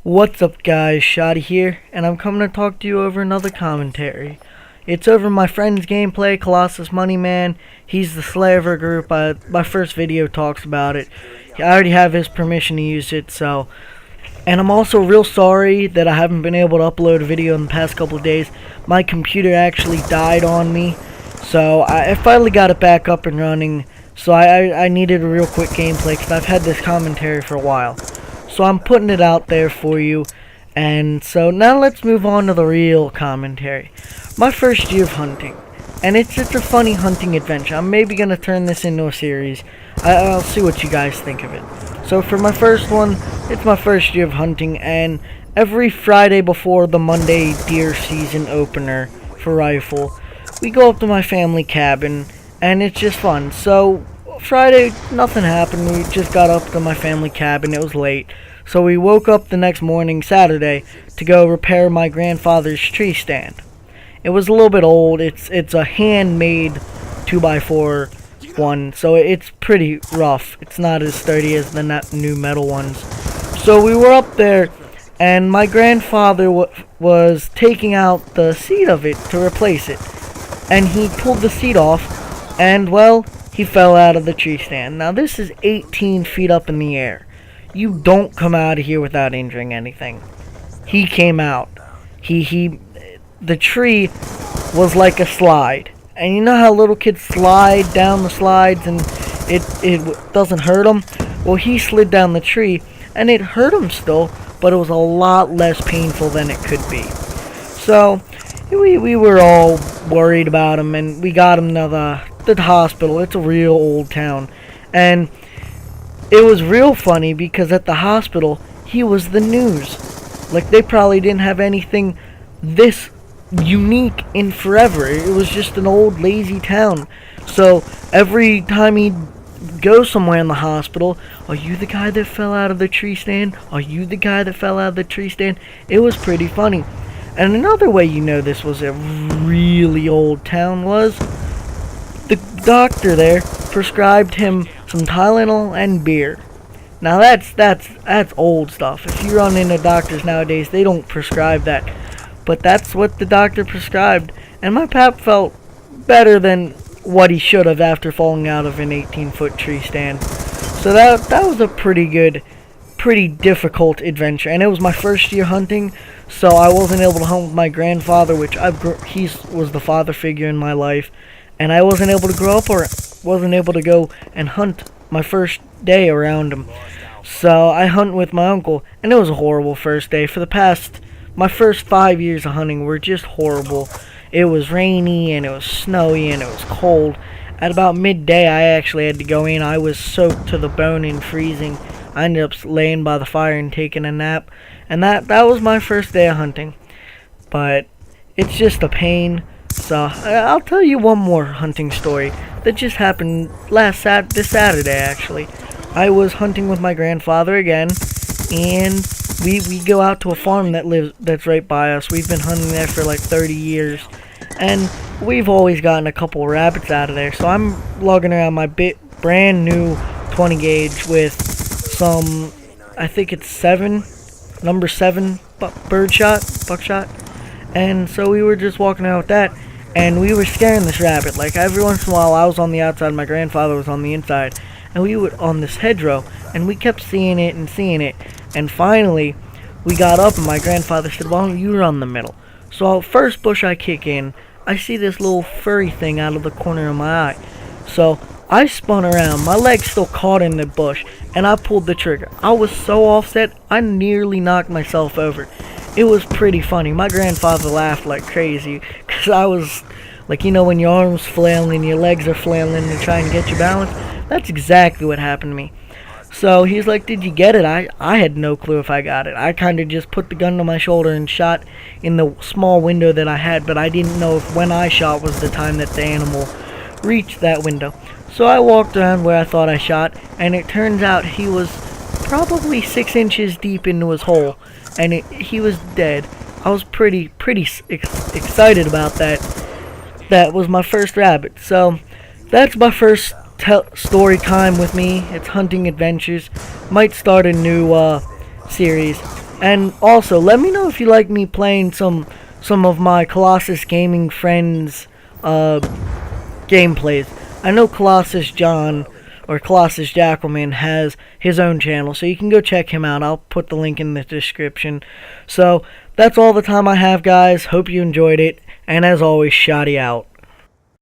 What's up guys, Shoddy here, and I'm coming to talk to you over another commentary. It's over my friend's gameplay, Colossus Moneyman. He's the Slayer of our group. My first video talks about it. I already have his permission to use it, so... And I'm also real sorry that I haven't been able to upload a video in the past couple of days. My computer actually died on me, so I finally got it back up and running. So I needed a real quick gameplay because I've had this commentary for a while. So I'm putting it out there for you. And so now let's move on to the real commentary. My first year of hunting. And it's a funny hunting adventure. I'm maybe going to turn this into a series. I'll see what you guys think of it. So for my first one, it's my first year of hunting. And every Friday before the Monday deer season opener for rifle, we go up to my family cabin. And it's just fun. So Friday, nothing happened. We just got up to my family cabin. It was late. So we woke up the next morning, Saturday, to go repair my grandfather's tree stand. It was a little bit old. It's a handmade 2x4 one, so it's pretty rough. It's not as sturdy as the new metal ones. So we were up there, and my grandfather was taking out the seat of it to replace it. And he pulled the seat off, and, well, he fell out of the tree stand. Now, this is 18 feet up in the air. You don't come out of here without injuring anything. He came out. The tree was like a slide. And you know how little kids slide down the slides and it doesn't hurt them? Well, he slid down the tree, and it hurt him still, but it was a lot less painful than it could be. So, we were all worried about him, and we got him to the hospital. It's a real old town. And it was real funny because at the hospital, he was the news. Like, they probably didn't have anything this unique in forever. It was just an old, lazy town. So, every time he'd go somewhere in the hospital, are you the guy that fell out of the tree stand? Are you the guy that fell out of the tree stand? It was pretty funny. And another way you know this was a really old town was the doctor there prescribed him some Tylenol and beer. Now that's old stuff. If you run into doctors nowadays, they don't prescribe that. But that's what the doctor prescribed. And my pap felt better than what he should have after falling out of an 18-foot tree stand. So that was a pretty difficult adventure. And it was my first year hunting, so I wasn't able to hunt with my grandfather, which he was the father figure in my life. And I wasn't able to grow up or wasn't able to go and hunt my first day around him. So I hunt with my uncle, and it was a horrible first day. My first 5 years of hunting were just horrible. It was rainy, and it was snowy, and it was cold. At about midday, I actually had to go in. I was soaked to the bone and freezing. I ended up laying by the fire and taking a nap. And that was my first day of hunting. But it's just a pain. So I'll tell you one more hunting story that just happened this Saturday actually. I was hunting with my grandfather again, and we go out to a farm that's right by us. We've been hunting there for like 30 years, and we've always gotten a couple rabbits out of there. So I'm lugging around my brand new 20 gauge with some, I think it's number 7 buckshot. And so we were just walking out with that, and we were scaring this rabbit. Like, every once in a while, I was on the outside, my grandfather was on the inside, and we were on this hedgerow, and we kept seeing it, and finally, we got up, and my grandfather said, "Why don't you run the middle?" So, first bush I kick in, I see this little furry thing out of the corner of my eye. So, I spun around, my leg still caught in the bush, and I pulled the trigger. I was so offset, I nearly knocked myself over. It was pretty funny. My grandfather laughed like crazy, because I was, like, you know, when your arms flailing and your legs are flailing to try and get your balance? That's exactly what happened to me. So he's like, "Did you get it?" I had no clue if I got it. I kind of just put the gun to my shoulder and shot in the small window that I had, but I didn't know if when I shot was the time that the animal reached that window. So I walked around where I thought I shot, and it turns out he was probably 6 inches deep into his hole, and he was dead. I was pretty excited about that. That was my first rabbit. So that's my first story time with me. It's hunting adventures. Might start a new series. And also, let me know if you like me playing some of my Colossus Gaming friends gameplays. I know Colossus John or Colossus Jackalman has his own channel, so you can go check him out. I'll put the link in the description. So that's all the time I have, guys. Hope you enjoyed it, and as always, Shotty out.